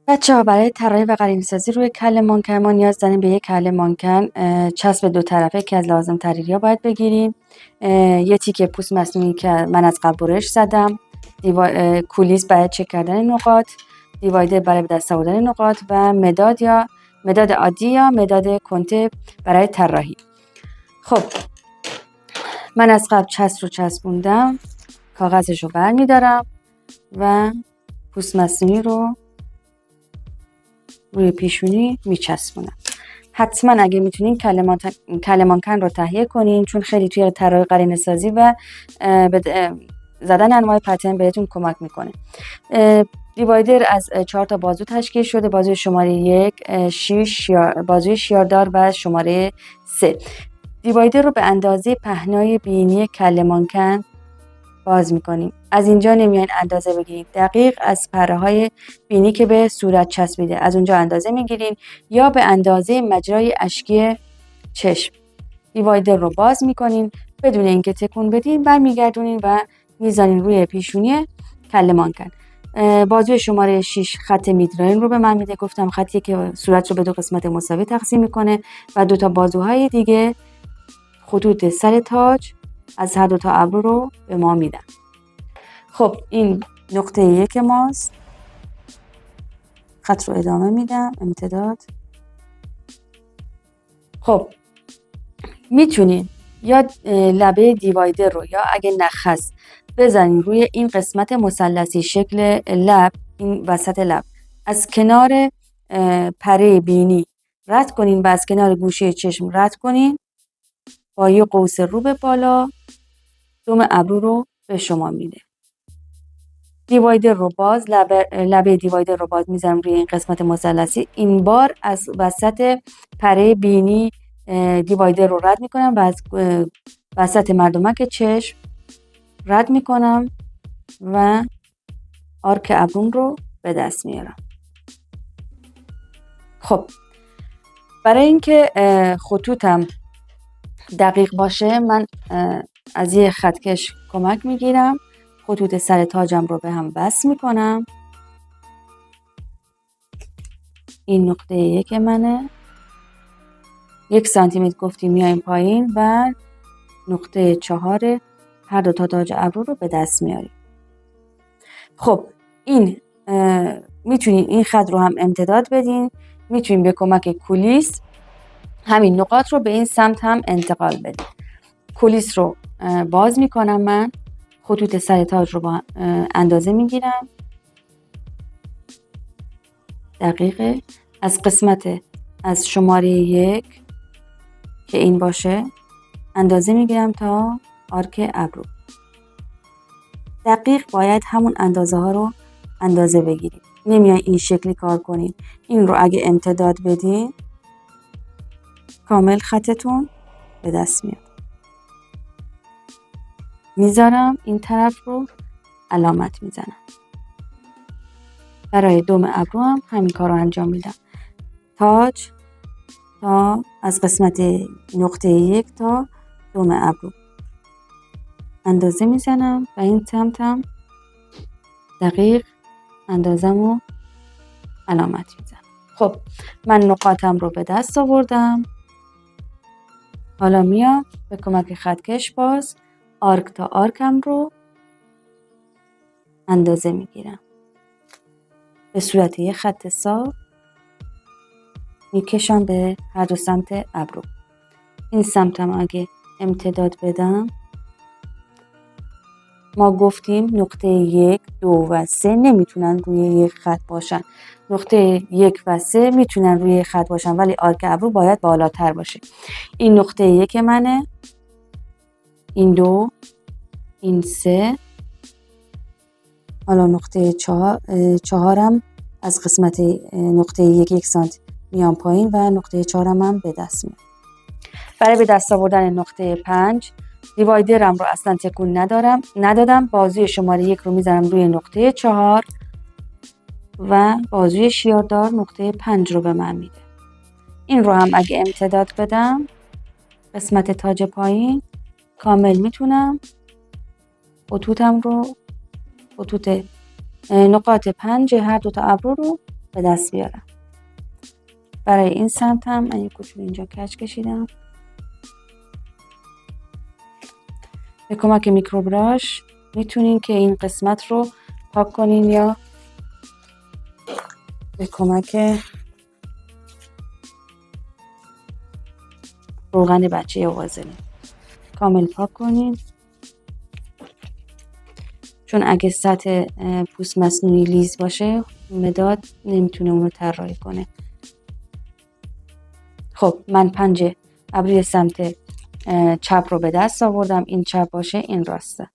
بچه‌ها برای طراحی و قرینه‌سازی روی کل مانکن ما نیاز داریم به یک کل مانکن چسب دو طرفه که از لازم تریریا باید بگیریم. یه تیکه پوست مصنوعی که من از قبل برش زدم. کولیس برای چک کردن نقاط. دیوایدر برای به دست آوردن نقاط و مداد عادی یا مداد کنته برای طراحی. خب من از قبل چسب رو چسبوندم، کاغذش رو برمی‌دارم و پوست مصنوعی رو روی پیشونی میچسبونم. حتما اگه میتونین کله مانکن رو تهیه کنین، چون خیلی توی طراحی قرینه‌سازی و زدن انواع پترن بهتون کمک میکنه. دیوایدر از 4 تا بازو تشکیل شده. بازوی شماره 1 6 بازوی شیاردار و شماره 3. دیوایدر رو به اندازه پهنای بینی کله مانکن باز میکنیم. از اینجا نمیاین اندازه بگیرید، دقیق از پره‌های بینی که به صورت چسبیده از اونجا اندازه میگیرین یا به اندازه مجرای اشکی چشم. دیوایدر رو باز میکنین بدون اینکه تکون بدین، برمیگردونین و میزنین روی پیشونی کله مانکن. بازوی شماره 6 خط میدلاین رو به من میده. گفتم خطی که صورت رو به دو قسمت مساوی تقسیم میکنه و دو تا بازوهای دیگه خطوط سر تاج از هر دو تا ابرو رو به ما میدن. خب این نقطه 1 ماست. خط رو ادامه میدم، امتداد. خب میتونین یا لبه دیوایدر رو یا اگه نخست بزنین روی این قسمت مثلثی شکل لب، این وسط لب از کنار پره بینی رد کنین و از کنار گوشه چشم رد کنین. با یه قوس رو به بالا دم ابرو رو به شما میده. دیوایدر رو باز لبه دیوایدر رو باز میذارم روی این قسمت مثلثی. این بار از وسط پره بینی دیوایدر رو رد میکنم و از وسط مردمک چشم رد میکنم و آرک ابروم رو به دست میارم. خب برای اینکه خطوطم دقیق باشه من از یه خطکش کمک میگیرم. خطوط سر تاجم رو به هم وصل میکنم. این نقطه 1 منه. 1 سانتی متر گفتیم میایم پایین و نقطه 4 هر دو تا تاج ابرو رو به دست میاریم. خب این میتونین این خط رو هم امتداد بدین. میتونین به کمک کولیس همین نقاط رو به این سمت هم انتقال بدین. کولیس رو باز میکنم من. خطوط سر تاج رو با اندازه میگیرم. دقیقه از قسمت از شماره 1 که این باشه اندازه میگیرم تا آرک ابرو. دقیق باید همون اندازه ها رو اندازه بگیرید. نمیای این شکلی کار کنید. این رو اگه امتداد بدین کامل خطتون به دست میاد. میذارم این طرف رو علامت میزنم. برای دم ابرو هم همین کار رو انجام میدم. تاج تا از قسمت نقطه 1 تا دم ابرو اندازه میزنم و این سمتم دقیق اندازم رو علامت میزنم. خب من نقاطم رو به دست آوردم. حالا میام به کمک خطکش باز آرک تا آرکم رو اندازه میگیرم. به صورت یه خط صاف میکشم به هر دو سمت ابرو. این سمتم اگه امتداد بدم ما گفتیم نقطه 1 2 و 3 نمیتونن روی یک خط باشن. نقطه 1 و 3 میتونن روی یک خط باشن ولی آرک ابرو باید بالاتر باشه. این نقطه 1 منه، این 2، این 3. حالا نقطه 4 از قسمت نقطه 1 سانتی میام پایین و نقطه 4 هم به دست میام. برای به دست آوردن نقطه 5 دیوایدرم رو اصلا تکون ندادم. بازوی شماره 1 رو میذارم روی نقطه 4 و بازوی شیاردار نقطه 5 رو به من میده. این رو هم اگه امتداد بدم قسمت تاج پایین کامل میتونم خطوط نقاط 5 هر دو تا ابرو رو به دست بیارم. برای این سمت هم من یک کوچولو اینجا کج کشیدم. به کمک میکروبراش میتونین که این قسمت رو پاک کنین یا به کمک روغن بچه یا وازلین کامل پاک کنین، چون اگه سطح پوست مصنوعی لیز باشه مداد نمیتونه اون رو طراحی کنه. خب من پنجه ابروی سمت چپ رو به دست آوردم، این چپ باشه این راسته.